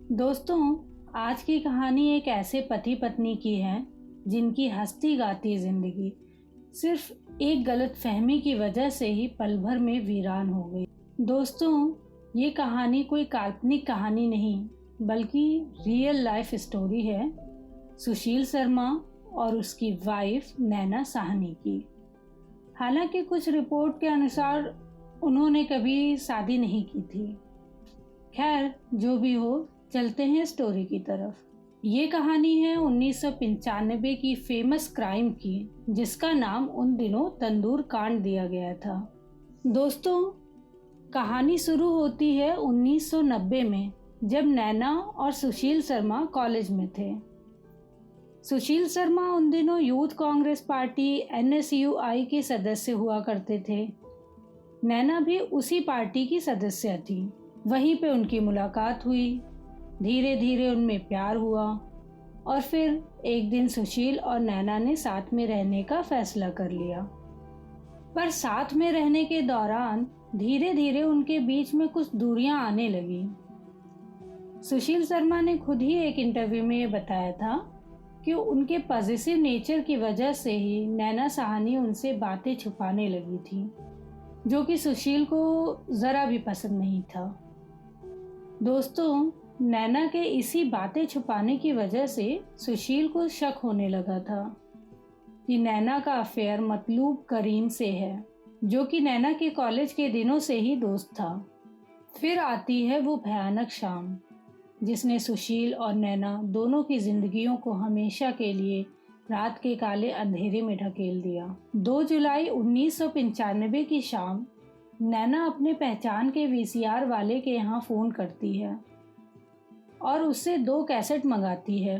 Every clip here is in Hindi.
दोस्तों, आज की कहानी एक ऐसे पति पत्नी की है जिनकी हंसती गाती जिंदगी सिर्फ एक गलत फहमी की वजह से ही पल भर में वीरान हो गई। दोस्तों, ये कहानी कोई काल्पनिक कहानी नहीं बल्कि रियल लाइफ स्टोरी है सुशील शर्मा और उसकी वाइफ नैना साहनी की। हालांकि कुछ रिपोर्ट के अनुसार उन्होंने कभी शादी नहीं की थी। खैर, जो भी हो, चलते हैं स्टोरी की तरफ। ये कहानी है 1995 की फेमस क्राइम की, जिसका नाम उन दिनों तंदूर कांड दिया गया था। दोस्तों, कहानी शुरू होती है 1990 में, जब नैना और सुशील शर्मा कॉलेज में थे। सुशील शर्मा उन दिनों यूथ कांग्रेस पार्टी NSUI के सदस्य हुआ करते थे। नैना भी उसी पार्टी की सदस्य थी। वहीं पे उनकी मुलाकात हुई। धीरे धीरे उनमें प्यार हुआ और फिर एक दिन सुशील और नैना ने साथ में रहने का फैसला कर लिया। पर साथ में रहने के दौरान धीरे धीरे उनके बीच में कुछ दूरियां आने लगी। सुशील शर्मा ने खुद ही एक इंटरव्यू में ये बताया था कि उनके पॉजिटिव नेचर की वजह से ही नैना साहनी उनसे बातें छुपाने लगी थी, जो कि सुशील को ज़रा भी पसंद नहीं था। दोस्तों, नैना के इसी बातें छुपाने की वजह से सुशील को शक होने लगा था कि नैना का अफेयर मतलूब करीम से है, जो कि नैना के कॉलेज के दिनों से ही दोस्त था। फिर आती है वो भयानक शाम, जिसने सुशील और नैना दोनों की जिंदगियों को हमेशा के लिए रात के काले अंधेरे में ढकेल दिया। 2 जुलाई 1995 की शाम, नैना अपने पहचान के VCR वाले के यहाँ फ़ोन करती है और उससे 2 कैसेट मंगाती है।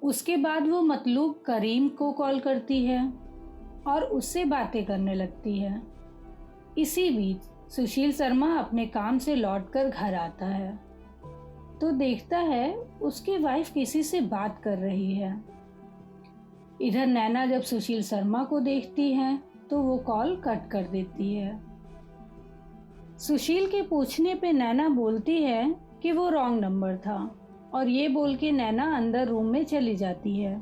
उसके बाद वो मतलूब करीम को कॉल करती है और उससे बातें करने लगती है। इसी बीच सुशील शर्मा अपने काम से लौटकर घर आता है तो देखता है उसकी वाइफ किसी से बात कर रही है। इधर नैना जब सुशील शर्मा को देखती है तो वो कॉल कट कर देती है। सुशील के पूछने पे नैना बोलती है कि वो रॉन्ग नंबर था और ये बोल के नैना अंदर रूम में चली जाती है।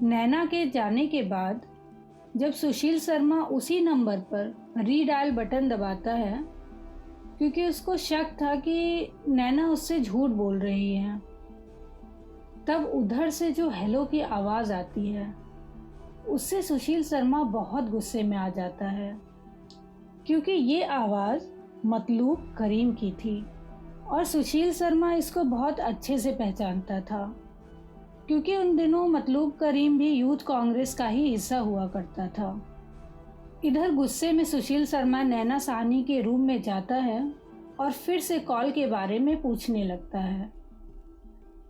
नैना के जाने के बाद जब सुशील शर्मा उसी नंबर पर रीडायल बटन दबाता है, क्योंकि उसको शक था कि नैना उससे झूठ बोल रही है, तब उधर से जो हेलो की आवाज़ आती है, उससे सुशील शर्मा बहुत गुस्से में आ जाता है, क्योंकि ये आवाज़ मतलूब करीम की थी और सुशील शर्मा इसको बहुत अच्छे से पहचानता था, क्योंकि उन दिनों मतलूब करीम भी यूथ कांग्रेस का ही हिस्सा हुआ करता था। इधर गुस्से में सुशील शर्मा नैना साहनी के रूम में जाता है और फिर से कॉल के बारे में पूछने लगता है,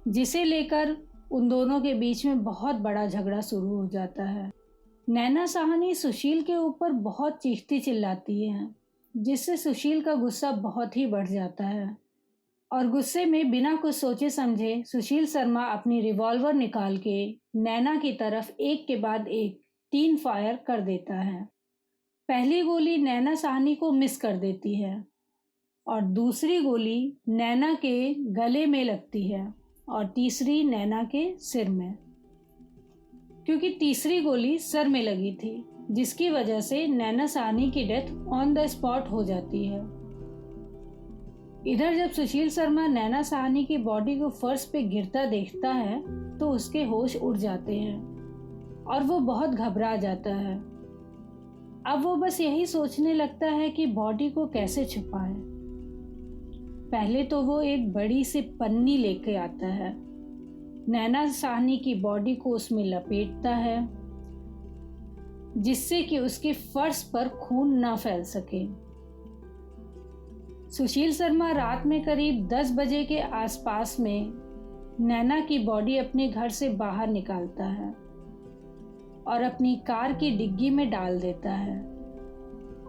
जिसे लेकर उन दोनों के बीच में बहुत बड़ा झगड़ा शुरू हो जाता है। नैना साहनी सुशील के ऊपर बहुत चीखती चिल्लाती है, जिससे सुशील का गुस्सा बहुत ही बढ़ जाता है और गुस्से में बिना कुछ सोचे समझे सुशील शर्मा अपनी रिवॉल्वर निकाल के नैना की तरफ एक के बाद एक 3 फायर कर देता है। पहली गोली नैना साहनी को मिस कर देती है और दूसरी गोली नैना के गले में लगती है और तीसरी नैना के सिर में, क्योंकि तीसरी गोली सर में लगी थी, जिसकी वजह से नैना साहनी की डेथ ऑन द स्पॉट हो जाती है। इधर जब सुशील शर्मा नैना साहनी की बॉडी को फर्श पे गिरता देखता है तो उसके होश उड़ जाते हैं और वो बहुत घबरा जाता है। अब वो बस यही सोचने लगता है कि बॉडी को कैसे छुपाए। पहले तो वो एक बड़ी सी पन्नी लेके आता है, नैना साहनी की बॉडी को उसमें लपेटता है, जिससे कि उसके फर्श पर खून ना फैल सके। सुशील शर्मा रात में करीब 10 बजे के आसपास में नैना की बॉडी अपने घर से बाहर निकालता है और अपनी कार की डिग्गी में डाल देता है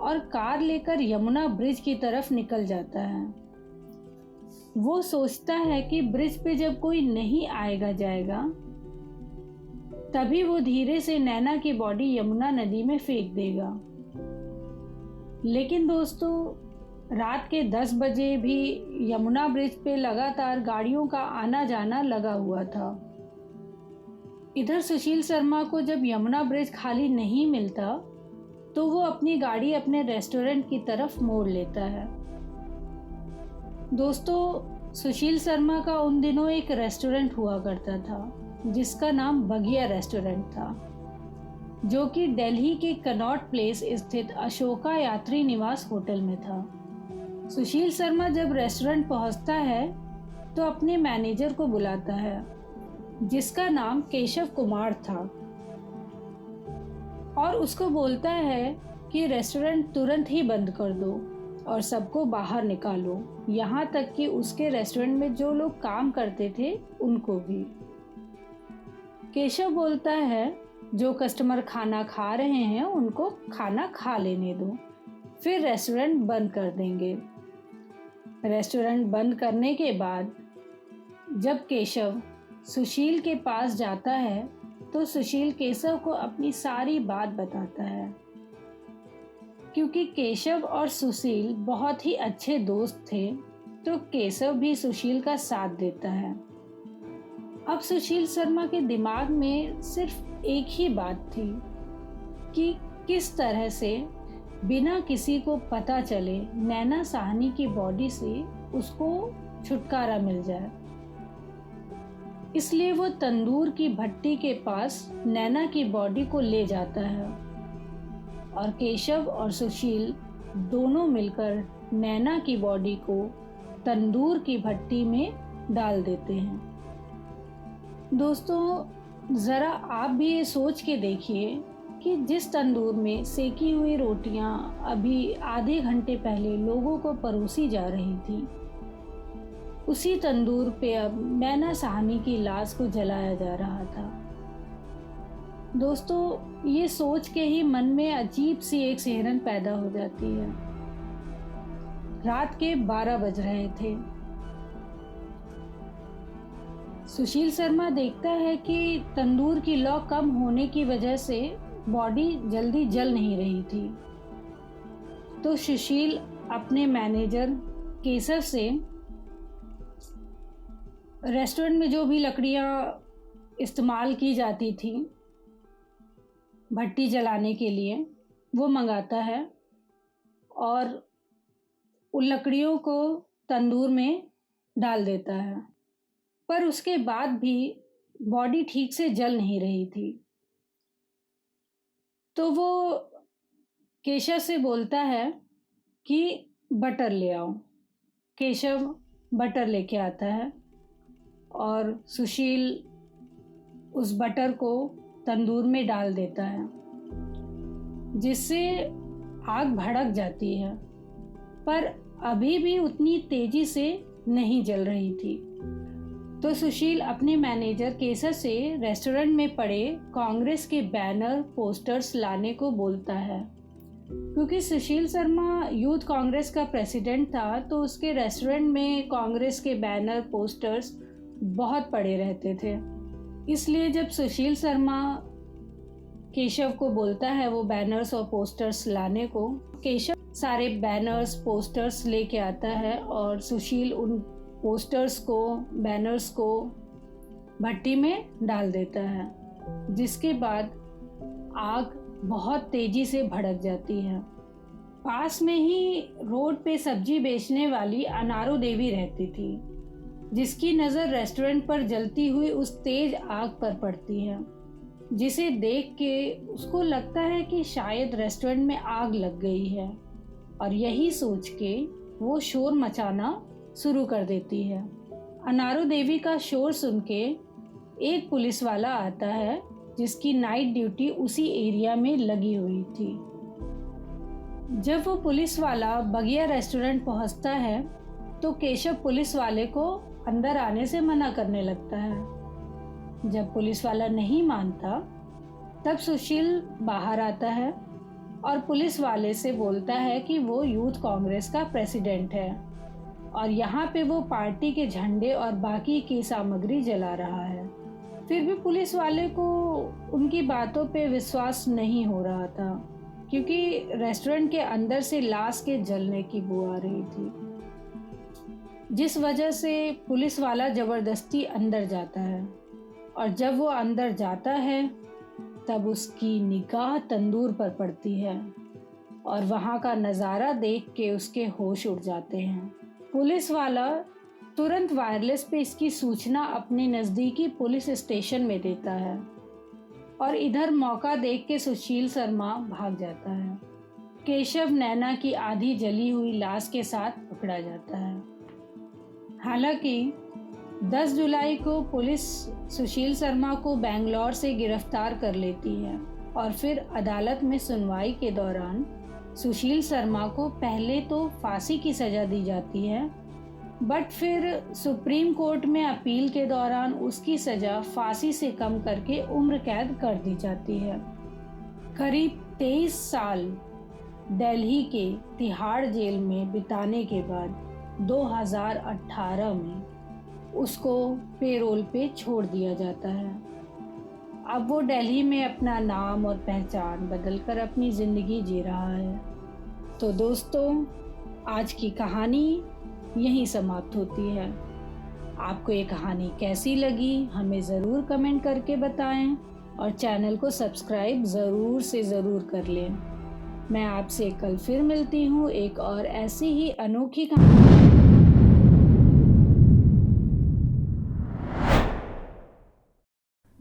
और कार लेकर यमुना ब्रिज की तरफ निकल जाता है। वो सोचता है कि ब्रिज पे जब कोई नहीं आएगा जाएगा, तभी वो धीरे से नैना की बॉडी यमुना नदी में फेंक देगा। लेकिन दोस्तों, रात के 10 बजे भी यमुना ब्रिज पे लगातार गाड़ियों का आना जाना लगा हुआ था। इधर सुशील शर्मा को जब यमुना ब्रिज खाली नहीं मिलता तो वो अपनी गाड़ी अपने रेस्टोरेंट की तरफ मोड़ लेता है। दोस्तों, सुशील शर्मा का उन दिनों एक रेस्टोरेंट हुआ करता था जिसका नाम बगिया रेस्टोरेंट था, जो कि दिल्ली के कनॉट प्लेस स्थित अशोका यात्री निवास होटल में था। सुशील शर्मा जब रेस्टोरेंट पहुंचता है तो अपने मैनेजर को बुलाता है जिसका नाम केशव कुमार था और उसको बोलता है कि रेस्टोरेंट तुरंत ही बंद कर दो और सबको बाहर निकालो, यहाँ तक कि उसके रेस्टोरेंट में जो लोग काम करते थे उनको भी। केशव बोलता है जो कस्टमर खाना खा रहे हैं उनको खाना खा लेने दो, फिर रेस्टोरेंट बंद कर देंगे। रेस्टोरेंट बंद करने के बाद जब केशव सुशील के पास जाता है तो सुशील केशव को अपनी सारी बात बताता है। क्योंकि केशव और सुशील बहुत ही अच्छे दोस्त थे तो केशव भी सुशील का साथ देता है। अब सुशील शर्मा के दिमाग में सिर्फ एक ही बात थी कि किस तरह से बिना किसी को पता चले नैना साहनी की बॉडी से उसको छुटकारा मिल जाए। इसलिए वो तंदूर की भट्टी के पास नैना की बॉडी को ले जाता है और केशव और सुशील दोनों मिलकर नैना की बॉडी को तंदूर की भट्टी में डाल देते हैं। दोस्तों, ज़रा आप भी ये सोच के देखिए कि जिस तंदूर में सेकी हुई रोटियां अभी आधे घंटे पहले लोगों को परोसी जा रही थी, उसी तंदूर पे अब नैना साहनी की लाश को जलाया जा रहा था। दोस्तों, ये सोच के ही मन में अजीब सी एक सिहरन पैदा हो जाती है। रात के 12 बज रहे थे। सुशील शर्मा देखता है कि तंदूर की लौ कम होने की वजह से बॉडी जल्दी जल नहीं रही थी। तो सुशील अपने मैनेजर केशव से रेस्टोरेंट में जो भी लकड़ियाँ इस्तेमाल की जाती थी भट्टी जलाने के लिए वो मंगाता है और उन लकड़ियों को तंदूर में डाल देता है। पर उसके बाद भी बॉडी ठीक से जल नहीं रही थी। तो वो केशव से बोलता है कि बटर ले आओ। केशव बटर लेके आता है और सुशील उस बटर को तंदूर में डाल देता है जिससे आग भड़क जाती है, पर अभी भी उतनी तेजी से नहीं जल रही थी। तो सुशील अपने मैनेजर केशव से रेस्टोरेंट में पड़े कांग्रेस के बैनर पोस्टर्स लाने को बोलता है। क्योंकि सुशील शर्मा यूथ कांग्रेस का प्रेसिडेंट था तो उसके रेस्टोरेंट में कांग्रेस के बैनर पोस्टर्स बहुत पड़े रहते थे। इसलिए जब सुशील शर्मा केशव को बोलता है वो बैनर्स और पोस्टर्स लाने को, केशव सारे बैनर्स पोस्टर्स लेके आता है और सुशील उन पोस्टर्स को बैनर्स को भट्टी में डाल देता है, जिसके बाद आग बहुत तेजी से भड़क जाती है। पास में ही रोड पे सब्जी बेचने वाली अनारो देवी रहती थी, जिसकी नज़र रेस्टोरेंट पर जलती हुई उस तेज आग पर पड़ती है, जिसे देख के उसको लगता है कि शायद रेस्टोरेंट में आग लग गई है और यही सोच के वो शोर मचाना शुरू कर देती है। अनारो देवी का शोर सुन के एक पुलिस वाला आता है जिसकी नाइट ड्यूटी उसी एरिया में लगी हुई थी। जब वो पुलिस वाला बगिया रेस्टोरेंट पहुंचता है तो केशव पुलिस वाले को अंदर आने से मना करने लगता है। जब पुलिस वाला नहीं मानता तब सुशील बाहर आता है और पुलिस वाले से बोलता है कि वो यूथ कांग्रेस का प्रेसिडेंट है और यहाँ पे वो पार्टी के झंडे और बाकी की सामग्री जला रहा है। फिर भी पुलिस वाले को उनकी बातों पे विश्वास नहीं हो रहा था क्योंकि रेस्टोरेंट के अंदर से लाश के जलने की बू आ रही थी, जिस वजह से पुलिस वाला ज़बरदस्ती अंदर जाता है। और जब वो अंदर जाता है तब उसकी निगाह तंदूर पर पड़ती है और वहाँ का नज़ारा देख के उसके होश उड़ जाते हैं। पुलिस वाला तुरंत वायरलेस पे इसकी सूचना अपने नज़दीकी पुलिस स्टेशन में देता है और इधर मौका देख के सुशील शर्मा भाग जाता है। केशव नैना की आधी जली हुई लाश के साथ पकड़ा जाता है। हालांकि 10 जुलाई को पुलिस सुशील शर्मा को बेंगलोर से गिरफ्तार कर लेती है और फिर अदालत में सुनवाई के दौरान सुशील शर्मा को पहले तो फांसी की सज़ा दी जाती है, बट फिर सुप्रीम कोर्ट में अपील के दौरान उसकी सज़ा फांसी से कम करके उम्र कैद कर दी जाती है। करीब 23 साल दिल्ली के तिहाड़ जेल में बिताने के बाद 2018 में उसको पेरोल पे छोड़ दिया जाता है। अब वो दिल्ली में अपना नाम और पहचान बदलकर अपनी ज़िंदगी जी रहा है। तो दोस्तों, आज की कहानी यहीं समाप्त होती है। आपको ये कहानी कैसी लगी हमें ज़रूर कमेंट करके बताएं और चैनल को सब्सक्राइब ज़रूर से ज़रूर कर लें। मैं आपसे कल फिर मिलती हूँ एक और ऐसी ही अनोखी कहानी।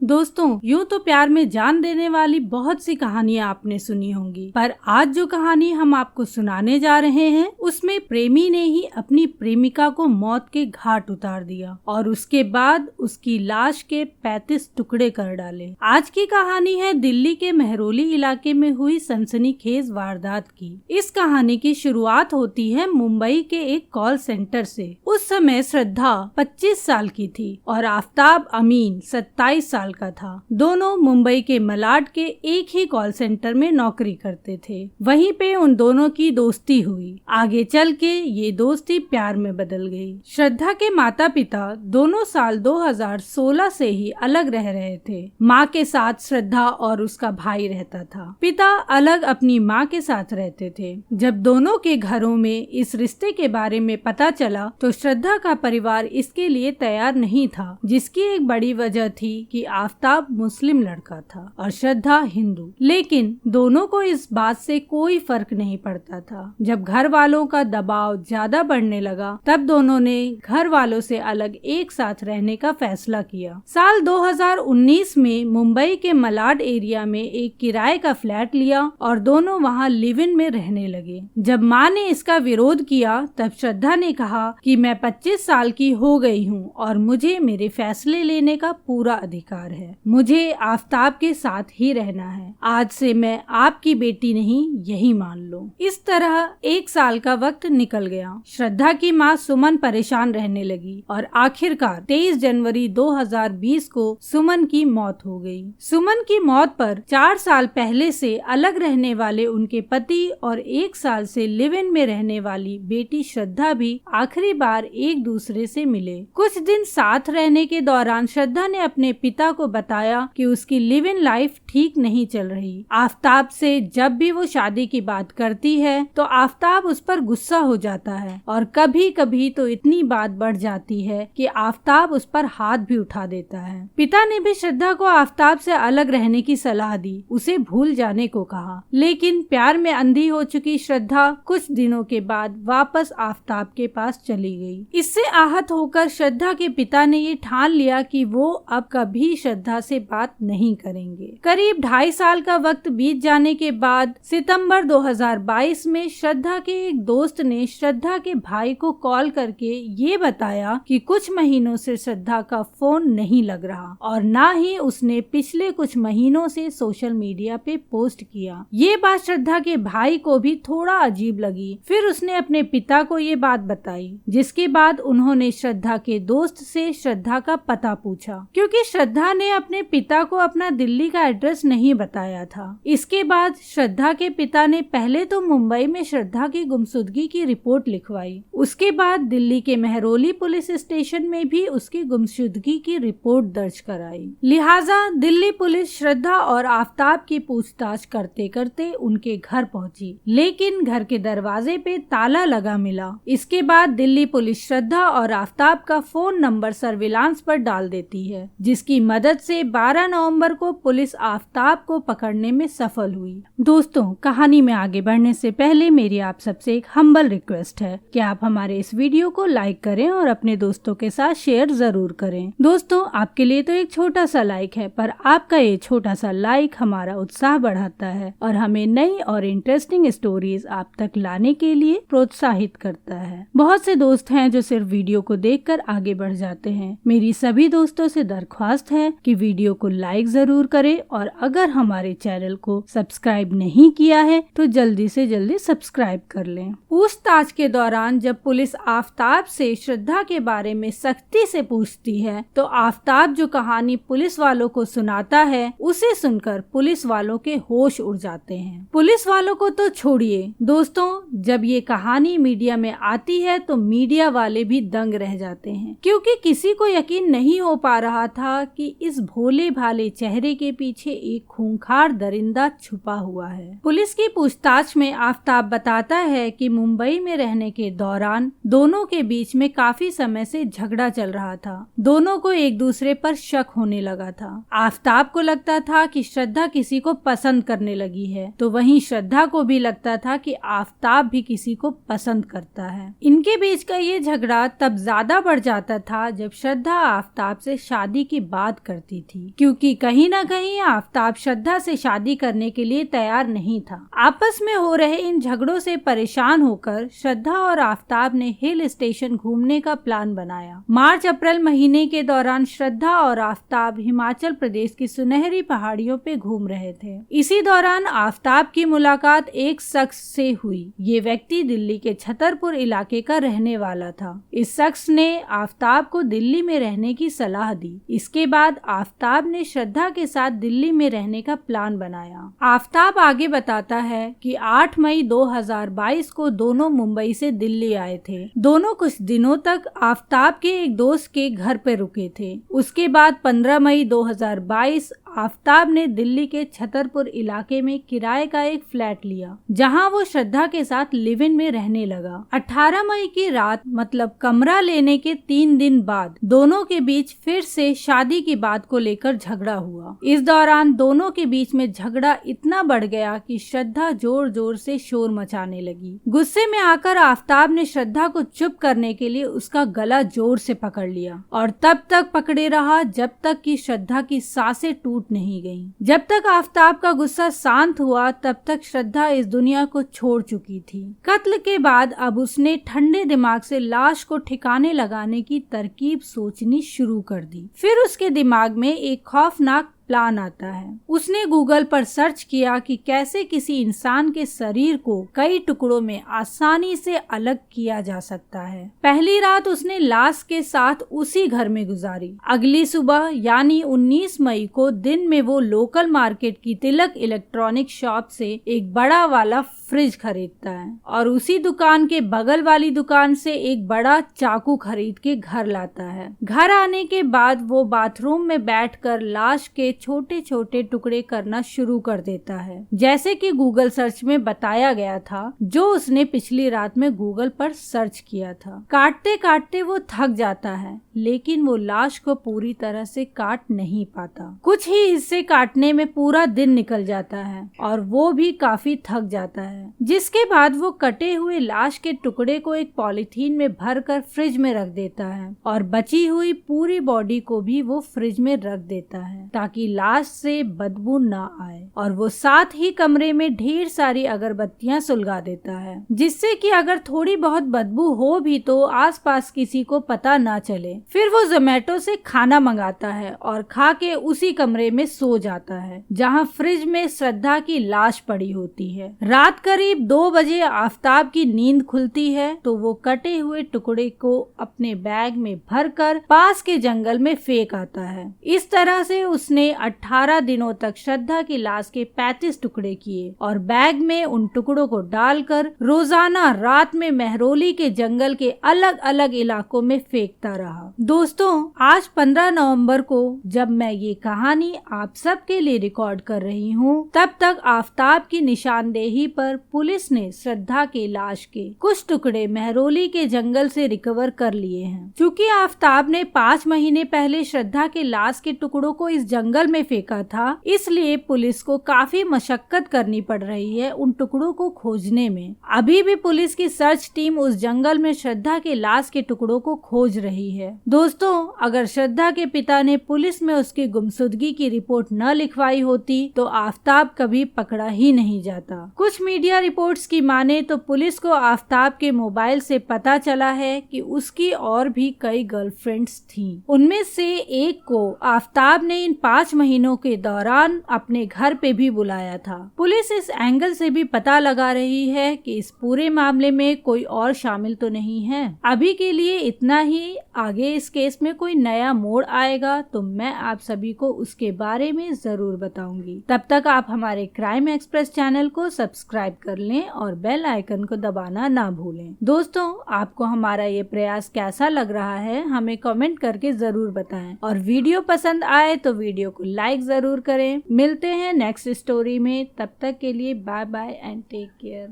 दोस्तों, यूं तो प्यार में जान देने वाली बहुत सी कहानियां आपने सुनी होंगी, पर आज जो कहानी हम आपको सुनाने जा रहे हैं उसमें प्रेमी ने ही अपनी प्रेमिका को मौत के घाट उतार दिया और उसके बाद उसकी लाश के 35 टुकड़े कर डाले। आज की कहानी है दिल्ली के मेहरौली इलाके में हुई सनसनीखेज वारदात की। इस कहानी की शुरुआत होती है मुंबई के एक कॉल सेंटर से। उस समय श्रद्धा 25 साल की थी और आफताब अमीन 27 साल का था। दोनों मुंबई के मलाड के एक ही कॉल सेंटर में नौकरी करते थे। वहीं पे उन दोनों की दोस्ती हुई। आगे चल के ये दोस्ती प्यार में बदल गई। श्रद्धा के माता पिता दोनों साल 2016 से ही अलग रह रहे थे। माँ के साथ श्रद्धा और उसका भाई रहता था। पिता अलग अपनी माँ के साथ रहते थे। जब दोनों के घरों में इस रिश्ते के बारे में पता चला तो श्रद्धा का परिवार इसके लिए तैयार नहीं था, जिसकी एक बड़ी वजह थी कि आफताब मुस्लिम लड़का था और श्रद्धा हिंदू। लेकिन दोनों को इस बात से कोई फर्क नहीं पड़ता था। जब घर वालों का दबाव ज्यादा बढ़ने लगा तब दोनों ने घर वालों से अलग एक साथ रहने का फैसला किया। साल 2019 में मुंबई के मलाड एरिया में एक किराए का फ्लैट लिया और दोनों वहां लिव इन में रहने लगे। जब माँ ने इसका विरोध किया तब श्रद्धा ने कहा कि मैं 25 साल की हो गई हूँ और मुझे मेरे फैसले लेने का पूरा अधिकार है। मुझे आफताब के साथ ही रहना है। आज से मैं आपकी बेटी नहीं, यही मान लो। इस तरह 1 साल का वक्त निकल गया। श्रद्धा की माँ सुमन परेशान रहने लगी और आखिरकार 23 जनवरी 2020 को सुमन की मौत हो गई। सुमन की मौत पर 4 साल पहले से अलग रहने वाले उनके पति और 1 साल से लिव इन में रहने वाली बेटी श्रद्धा भी आखिरी बार एक दूसरे से मिले। कुछ दिन साथ रहने के दौरान श्रद्धा ने अपने पिता को बताया कि उसकी लिव इन लाइफ ठीक नहीं चल रही। आफताब से जब भी वो शादी की बात करती है तो आफताब उस पर गुस्सा हो जाता है और कभी कभी तो इतनी बात बढ़ जाती है कि आफताब उस पर हाथ भी उठा देता है। पिता ने भी श्रद्धा को आफताब से अलग रहने की सलाह दी, उसे भूल जाने को कहा। लेकिन प्यार में अंधी हो चुकी श्रद्धा कुछ दिनों के बाद वापस आफताब के पास चली गई। इससे आहत होकर श्रद्धा के पिता ने ये ठान लिया कि वो अब कभी श्रद्धा से बात नहीं करेंगे। करीब 2.5 साल का वक्त बीत जाने के बाद सितंबर 2022 में श्रद्धा के एक दोस्त ने श्रद्धा के भाई को कॉल करके ये बताया कि कुछ महीनों से श्रद्धा का फोन नहीं लग रहा और ना ही उसने पिछले कुछ महीनों से सोशल मीडिया पे पोस्ट किया। ये बात श्रद्धा के भाई को भी थोड़ा अजीब लगी। फिर उसने अपने पिता को ये बात बताई, जिसके बाद उन्होंने श्रद्धा के दोस्त से श्रद्धा का पता पूछा। क्योंकि श्रद्धा ने अपने पिता को अपना दिल्ली का एड्रेस नहीं बताया था। इसके बाद श्रद्धा के पिता ने पहले तो मुंबई में श्रद्धा की गुमशुदगी की रिपोर्ट लिखवाई, उसके बाद दिल्ली के मेहरौली पुलिस स्टेशन में भी उसकी गुमशुदगी की रिपोर्ट दर्ज कराई। लिहाजा दिल्ली पुलिस श्रद्धा और आफताब की पूछताछ करते करते उनके घर पहुंची, लेकिन घर के दरवाजे पे ताला लगा मिला। इसके बाद दिल्ली पुलिस श्रद्धा और आफताब का फोन नंबर सर्विलांस पर डाल देती है, जिसकी मदद से 12 नवंबर को पुलिस आफताब को पकड़ने में सफल हुई। दोस्तों, कहानी में आगे बढ़ने से पहले मेरी आप सबसे एक हम्बल रिक्वेस्ट है कि आप हमारे इस वीडियो को लाइक करें और अपने दोस्तों के साथ शेयर जरूर करें। दोस्तों, आपके लिए तो एक छोटा सा लाइक है, पर आपका ये छोटा सा लाइक हमारा उत्साह बढ़ाता है और हमें नई और इंटरेस्टिंग स्टोरीज आप तक लाने के लिए प्रोत्साहित करता है। बहुत से दोस्त हैं जो सिर्फ वीडियो को देखकर आगे बढ़ जाते हैं। मेरी सभी दोस्तों से दरख्वास्त है कि वीडियो को लाइक जरूर करें और अगर हमारे चैनल को सब्सक्राइब नहीं किया है तो जल्दी से जल्दी सब्सक्राइब कर लें। पूछताछ के दौरान जब पुलिस आफताब से श्रद्धा के बारे में सख्ती से पूछती है तो आफताब जो कहानी पुलिस वालों को सुनाता है उसे सुनकर पुलिस वालों के होश उड़ जाते हैं। पुलिस वालों को तो छोड़िए दोस्तों, जब ये कहानी मीडिया में आती है तो मीडिया वाले भी दंग रह जाते हैं, क्योंकि किसी को यकीन नहीं हो पा रहा था कि इस भोले भाले चेहरे के पीछे एक खूंखार दरिंदा छुपा हुआ है। पुलिस की पूछताछ में आफताब बताता है कि मुंबई में रहने के दौरान दोनों के बीच में काफी समय से झगड़ा चल रहा था। दोनों को एक दूसरे पर शक होने लगा था। आफताब को लगता था कि श्रद्धा किसी को पसंद करने लगी है, तो वहीं श्रद्धा को भी लगता था कि आफताब भी किसी को पसंद करता है। इनके बीच का ये झगड़ा तब ज्यादा बढ़ जाता था जब श्रद्धा आफताब से शादी की बात करती थी, क्योंकि कहीं ना कहीं आफताब श्रद्धा से शादी करने के लिए तैयार नहीं था। आपस में हो रहे इन झगड़ों से परेशान होकर श्रद्धा और आफताब ने हिल स्टेशन घूमने का प्लान बनाया। मार्च अप्रैल महीने के दौरान श्रद्धा और आफताब हिमाचल प्रदेश की सुनहरी पहाड़ियों पे घूम रहे थे। इसी दौरान आफताब की मुलाकात एक शख्स से हुई। ये व्यक्ति दिल्ली के छतरपुर इलाके का रहने वाला था। इस शख्स ने आफताब को दिल्ली में रहने की सलाह दी। इसके बाद आफताब ने श्रद्धा के साथ दिल्ली में रहने का प्लान बनाया। आफताब आगे बताता है कि 8 मई 2022 को दोनों मुंबई से दिल्ली आए थे। दोनों कुछ दिनों तक आफताब के एक दोस्त के घर पे रुके थे। उसके बाद 15 मई 2022 आफताब ने दिल्ली के छतरपुर इलाके में किराए का एक फ्लैट लिया, जहां वो श्रद्धा के साथ लिव इन में रहने लगा। 18 मई की रात मतलब कमरा लेने के 3 दिन बाद दोनों के बीच फिर से शादी की बात को लेकर झगड़ा हुआ। इस दौरान दोनों के बीच में झगड़ा इतना बढ़ गया कि श्रद्धा जोर जोर से शोर मचाने लगी। गुस्से में आकर आफताब ने श्रद्धा को चुप करने के लिए उसका गला जोर से पकड़ लिया और तब तक पकड़े रहा जब तक कि श्रद्धा की सांसें टूट नहीं गईं। जब तक आफताब का गुस्सा शांत हुआ तब तक श्रद्धा इस दुनिया को छोड़ चुकी थी। कत्ल के बाद अब उसने ठंडे दिमाग से लाश को ठिकाने लगाने की तरकीब सोचनी शुरू कर दी। फिर उसके दिमाग में एक खौफनाक प्लान आता है। उसने गूगल पर सर्च किया कि कैसे किसी इंसान के शरीर को कई टुकड़ों में आसानी से अलग किया जा सकता है। पहली रात उसने लाश के साथ उसी घर में गुजारी। अगली सुबह यानी 19 मई को दिन में वो लोकल मार्केट की तिलक इलेक्ट्रॉनिक शॉप से एक बड़ा वाला फ्रिज खरीदता है और उसी दुकान के बगल वाली दुकान से एक बड़ा चाकू खरीद के घर लाता है। घर आने के बाद वो बाथरूम में बैठकर लाश के छोटे छोटे टुकड़े करना शुरू कर देता है, जैसे कि गूगल सर्च में बताया गया था, जो उसने पिछली रात में गूगल पर सर्च किया था। काटते काटते वो थक जाता है, लेकिन वो लाश को पूरी तरह से काट नहीं पाता। कुछ ही हिस्से काटने में पूरा दिन निकल जाता है और वो भी काफी थक जाता है, जिसके बाद वो कटे हुए लाश के टुकड़े को एक पॉलीथीन में भरकर फ्रिज में रख देता है और बची हुई पूरी बॉडी को भी वो फ्रिज में रख देता है ताकि लाश से बदबू ना आए। और वो साथ ही कमरे में ढेर सारी अगरबत्तियां सुलगा देता है, जिससे कि अगर थोड़ी बहुत बदबू हो भी तो आसपास किसी को पता ना चले। फिर वो जोमेटो से खाना मंगाता है और खा के उसी कमरे में सो जाता है जहाँ फ्रिज में श्रद्धा की लाश पड़ी होती है। रात करीब 2 बजे आफ्ताब की नींद खुलती है तो वो कटे हुए टुकड़े को अपने बैग में भरकर पास के जंगल में फेंक आता है। इस तरह से उसने 18 दिनों तक श्रद्धा की लाश के 35 टुकड़े किए और बैग में उन टुकड़ों को डालकर रोजाना रात में महरौली के जंगल के अलग अलग इलाकों में फेंकता रहा। दोस्तों, आज 15 नवंबर को जब मैं ये कहानी आप सबके लिए रिकॉर्ड कर रही हूँ, तब तक आफ्ताब की निशानदेही पर पुलिस ने श्रद्धा की लाश के कुछ टुकड़े महरौली के जंगल से रिकवर कर लिए हैं। क्योंकि आफ्ताब ने 5 महीने पहले श्रद्धा के लाश के टुकड़ों को इस जंगल में फेंका था, इसलिए पुलिस को काफी मशक्कत करनी पड़ रही है उन टुकड़ों को खोजने में। अभी भी पुलिस की सर्च टीम उस जंगल में श्रद्धा के लाश के टुकड़ों को खोज रही है। दोस्तों, अगर श्रद्धा के पिता ने पुलिस में उसकी गुमशुदगी की रिपोर्ट न लिखवाई होती तो आफ्ताब कभी पकड़ा ही नहीं जाता। कुछ मीडिया रिपोर्ट्स की माने तो पुलिस को आफ्ताब के मोबाइल से पता चला है कि उसकी और भी कई गर्लफ्रेंड्स थीं। उनमें से एक को आफ्ताब ने इन 5 महीनों के दौरान अपने घर पे भी बुलाया था। पुलिस इस एंगल से भी पता लगा रही है कि इस पूरे मामले में कोई और शामिल तो नहीं है। अभी के लिए इतना ही। आगे इस केस में कोई नया मोड़ आएगा तो मैं आप सभी को उसके बारे में जरूर बताऊंगी। तब तक आप हमारे क्राइम एक्सप्रेस चैनल को सब्सक्राइब कर लें और बेल आइकन को दबाना ना भूलें। दोस्तों, आपको हमारा ये प्रयास कैसा लग रहा है हमें कमेंट करके जरूर बताएं और वीडियो पसंद आए तो वीडियो को लाइक जरूर करें। मिलते हैं नेक्स्ट स्टोरी में, तब तक के लिए bye bye and take care.